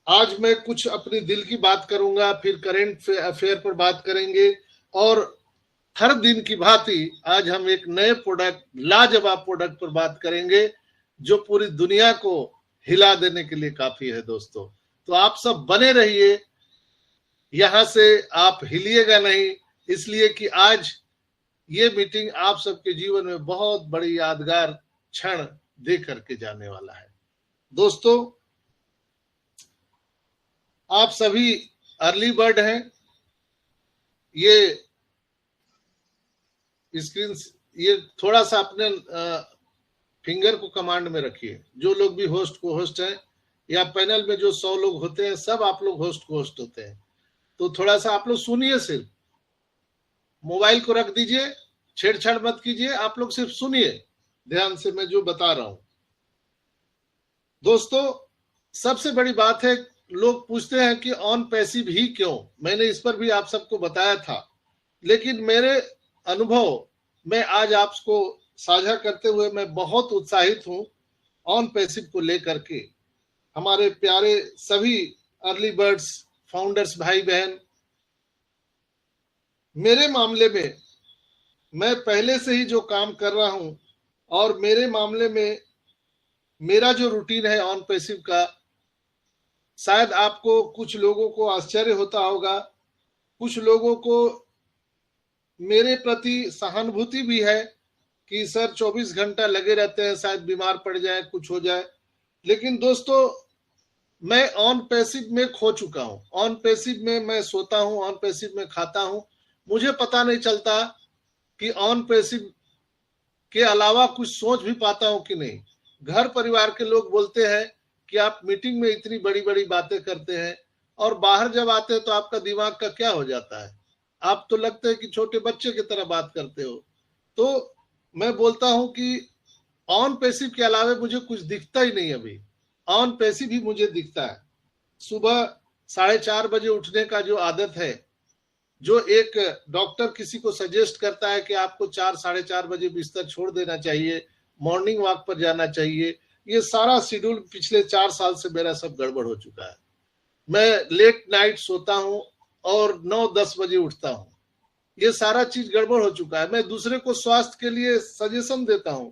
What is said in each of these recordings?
आज मैं कुछ अपने दिल की बात करूंगा, फिर करेंट अफेयर पर बात करेंगे, और हर दिन की भांति आज हम एक नए प्रोडक्ट, लाजवाब प्रोडक्ट पर बात करेंगे जो पूरी दुनिया को हिला देने के लिए काफी है दोस्तों। तो आप सब बने रहिए, यहां से आप हिलिएगा नहीं, इसलिए कि आज ये मीटिंग आप सबके जीवन में बहुत बड़ी यादगार क्षण दे करके जाने वाला है। दोस्तों, आप सभी अर्ली बर्ड हैं। ये स्क्रीन, ये थोड़ा सा अपने फिंगर को कमांड में रखिए। जो लोग भी होस्ट को होस्ट हैं, या पैनल में जो 100 लोग होते हैं, सब आप लोग होस्ट को होस्ट होते हैं। तो थोड़ा सा आप लोग सुनिए, सिर्फ मोबाइल को रख दीजिए, छेड़छाड़ मत कीजिए, आप लोग सिर्फ सुनिए ध्यान से मैं जो बता रहा हूं। दोस्तों, सबसे बड़ी बात है, लोग पूछते हैं कि ऑन पैसिव ही क्यों। मैंने इस पर भी आप सबको बताया था, लेकिन मेरे अनुभव में आज आपको साझा करते हुए मैं बहुत उत्साहित हूं ऑन पैसिव को लेकर के। हमारे प्यारे सभी अर्ली बर्ड्स फाउंडर्स भाई बहन, मेरे मामले में मैं पहले से ही जो काम कर रहा हूं, और मेरे मामले में मेरा जो रूटीन है ऑन पैसिव का, शायद आपको कुछ लोगों को आश्चर्य होता होगा, कुछ लोगों को मेरे प्रति सहानुभूति भी है कि सर 24 घंटा लगे रहते हैं, शायद बीमार पड़ जाए, कुछ हो जाए। लेकिन दोस्तों, मैं ऑन पैसिव में खो चुका हूं। ऑन पैसिव में मैं सोता हूं, ऑन पैसिव में खाता हूं। मुझे पता नहीं चलता कि ऑन पैसिव के अलावा कुछ सोच भी पाता हूं कि नहीं। घर परिवार के लोग बोलते हैं कि आप मीटिंग में इतनी बड़ी बड़ी बातें करते हैं, और बाहर जब आते हैं तो आपका दिमाग का क्या हो जाता है, आप तो लगते हैं कि छोटे बच्चे की तरह बात करते हो। तो मैं बोलता हूं कि ऑन पैसिव के अलावा मुझे कुछ दिखता ही नहीं। अभी ऑन पैसिव ही मुझे दिखता है। सुबह 4:30 बजे उठने का जो आदत है, जो एक डॉक्टर किसी को सजेस्ट करता है कि आपको 4-4:30 बजे बिस्तर छोड़ देना चाहिए, मॉर्निंग वॉक पर जाना चाहिए, ये सारा शेड्यूल पिछले 4 साल से मेरा सब गड़बड़ हो चुका है। मैं लेट नाइट सोता हूं और 9-10 बजे उठता हूं। ये सारा चीज गड़बड़ हो चुका है। मैं दूसरे को स्वास्थ्य के लिए सजेशन देता हूं,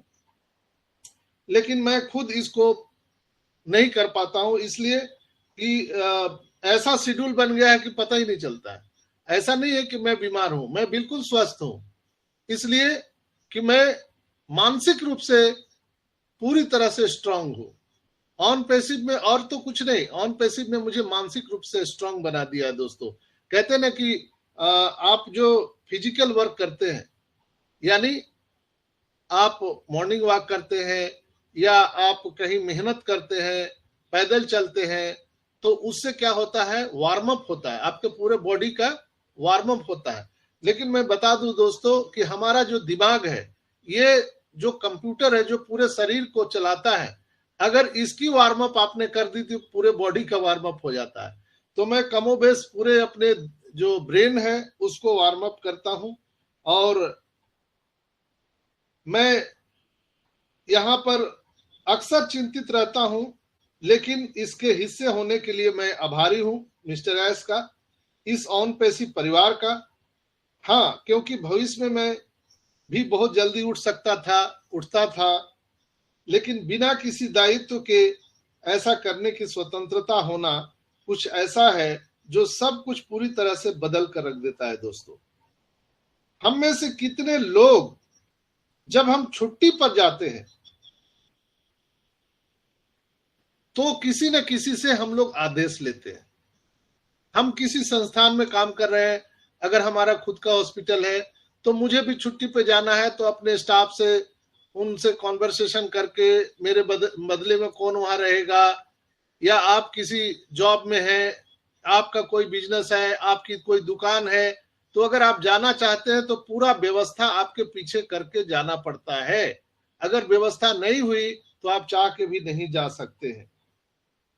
लेकिन मैं खुद इसको नहीं कर पाता हूं, इसलिए कि ऐसा शेड्यूल बन गया है कि पता ही नहीं चलता है। ऐसा नहीं है कि मैं बीमार हूं, मैं बिल्कुल स्वस्थ हूं, इसलिए कि मैं मानसिक रूप से पूरी तरह से स्ट्रांग हूं। ऑन पैसिव में और तो कुछ नहीं, ऑन पैसिव में मुझे मानसिक रूप से स्ट्रांग बना दिया है दोस्तों। कहते हैं ना कि आप जो फिजिकल वर्क करते हैं, यानी आप मॉर्निंग वॉक करते हैं, या आप कहीं मेहनत करते हैं, पैदल चलते हैं, तो उससे क्या होता है, वार्म अप होता है, आपके पूरे बॉडी का वार्म अप होता है। लेकिन मैं बता दूं दोस्तों कि हमारा जो दिमाग है, ये जो कंप्यूटर है जो पूरे शरीर को चलाता है, अगर इसकी वार्म अप आपने कर दी तो पूरे बॉडी का वार्म अप हो जाता है। तो मैं कमोबेश पूरे अपने जो ब्रेन है उसको वार्म अप करता हूं, और मैं यहाँ पर अक्सर चिंतित रहता हूं, लेकिन इसके हिस्से होने के लिए मैं आभारी हूं मिस्टर एस का, इस ऑन पैसिव परिवार का। हाँ, क्योंकि भविष्य में मैं भी बहुत जल्दी उठता था, लेकिन बिना किसी दायित्व के ऐसा करने की स्वतंत्रता होना कुछ ऐसा है जो सब कुछ पूरी तरह से बदल कर रख देता है दोस्तों। हम में से कितने लोग जब हम छुट्टी पर जाते हैं तो किसी न किसी से हम लोग आदेश लेते हैं। हम किसी संस्थान में काम कर रहे हैं, अगर हमारा खुद का हॉस्पिटल है तो मुझे भी छुट्टी पे जाना है, तो अपने स्टाफ से उनसे कॉन्वर्सेशन करके मेरे बदले में कौन वहां रहेगा, या आप किसी जॉब में हैं, आपका कोई बिजनेस है, आपकी कोई दुकान है, तो अगर आप जाना चाहते हैं तो पूरा व्यवस्था आपके पीछे करके जाना पड़ता है। अगर व्यवस्था नहीं हुई तो आप चाह के भी नहीं जा सकते हैं,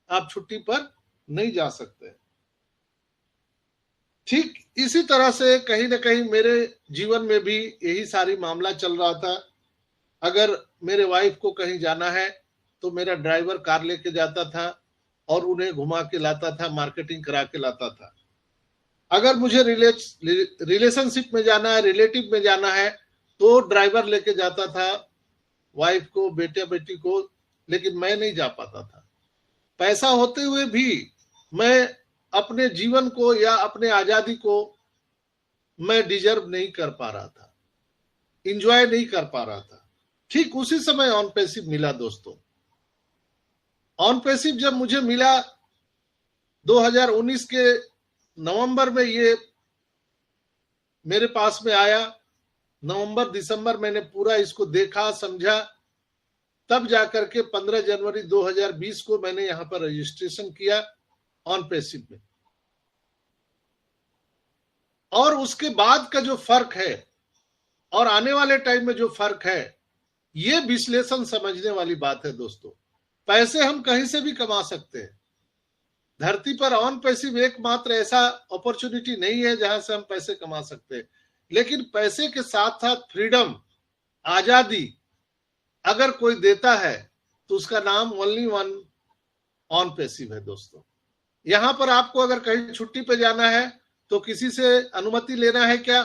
आप छुट्टी पर नहीं जा सकते। ठीक इसी तरह से कहीं ना कहीं मेरे जीवन में भी यही सारी मामला चल रहा था। अगर मेरे वाइफ को कहीं जाना है तो मेरा ड्राइवर कार लेके जाता था, और उन्हें घुमा के लाता था, मार्केटिंग करा के लाता था। अगर मुझे रिलेशनशिप में जाना है, रिलेटिव में जाना है, तो ड्राइवर लेके जाता था वाइफ को, बेटे बेटी को, लेकिन मैं नहीं जा पाता था। पैसा होते हुए भी मैं अपने जीवन को या अपने आजादी को मैं डिजर्व नहीं कर पा रहा था, इंजॉय नहीं कर पा रहा था। ठीक उसी समय ऑन पैसिव मिला दोस्तों। ऑन पैसिव जब मुझे मिला 2019 के नवंबर में, ये मेरे पास में आया, नवंबर दिसंबर मैंने पूरा इसको देखा, समझा, तब जाकर के 15 जनवरी 2020 को मैंने यहां पर रजिस्ट्रेशन किया ऑन पैसिव में। और उसके बाद का जो फर्क है और आने वाले टाइम में जो फर्क है, ये विश्लेषण समझने वाली बात है दोस्तों। पैसे हम कहीं से भी कमा सकते हैं। धरती पर ऑन पैसिव एकमात्र ऐसा अपॉर्चुनिटी नहीं है जहां से हम पैसे कमा सकते हैं, लेकिन पैसे के साथ साथ फ्रीडम, आजादी अगर कोई देता है तो उसका नाम ओनली वन ऑन पैसिव है दोस्तों। यहां पर आपको अगर कहीं छुट्टी पे जाना है तो किसी से अनुमति लेना है क्या?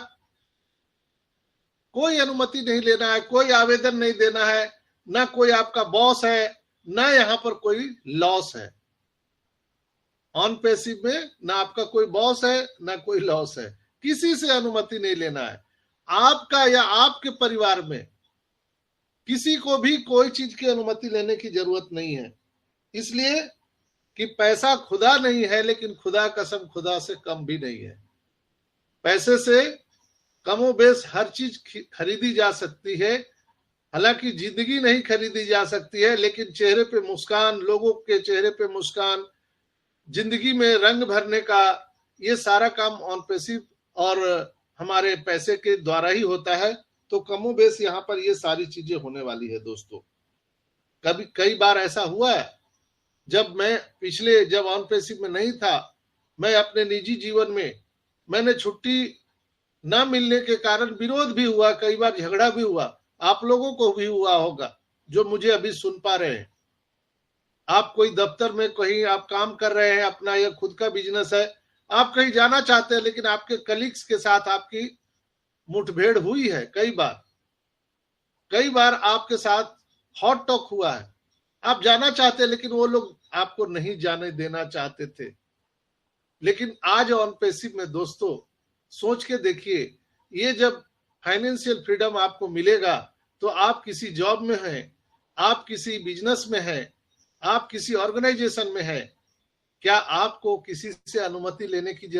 कोई अनुमति नहीं लेना है, कोई आवेदन नहीं देना है, ना कोई आपका बॉस है, ना यहां पर कोई लॉस है। ऑन पैसिव में ना आपका कोई बॉस है, ना कोई लॉस है, किसी से अनुमति नहीं लेना है। आपका या आपके परिवार में किसी को भी कोई चीज की अनुमति लेने की जरूरत नहीं है, इसलिए कि पैसा खुदा नहीं है, लेकिन खुदा कसम खुदा से कम भी नहीं है। पैसे से कमोबेश हर चीज खरीदी जा सकती है, हालांकि जिंदगी नहीं खरीदी जा सकती है, लेकिन चेहरे पे मुस्कान, लोगों के चेहरे पे मुस्कान, जिंदगी में रंग भरने का, ये सारा काम ऑन पैसिव और हमारे पैसे के द्वारा ही होता है। तो कमोबेश यहाँ पर ये सारी चीजें होने वाली है दोस्तों। कई बार ऐसा हुआ है, जब ऑन पैसिव में नहीं था, मैं अपने निजी जीवन में मैंने छुट्टी न मिलने के कारण विरोध भी हुआ, कई बार झगड़ा भी हुआ, आप लोगों को भी हुआ होगा जो मुझे अभी सुन पा रहे हैं। आप कोई दफ्तर में कहीं आप काम कर रहे हैं, अपना या खुद का बिजनेस है, आप कहीं जाना चाहते हैं, लेकिन आपके कलीग्स के साथ आपकी मुठभेड़ हुई है। कई बार आपके साथ हॉट टॉक हुआ है, आप जाना चाहते हैं लेकिन वो लोग आपको नहीं जाने देना चाहते थे। लेकिन आज ऑन पैसिव में दोस्तों सोच के देखिए, ये जब फाइनेंशियल फ्रीडम आपको मिलेगा तो आप किसी जॉब में हैं, आप किसी बिजनेस में हैं, आप किसी ऑर्गेनाइजेशन में हैं, क्या आपको किसी से अनुमति लेने की जरूरत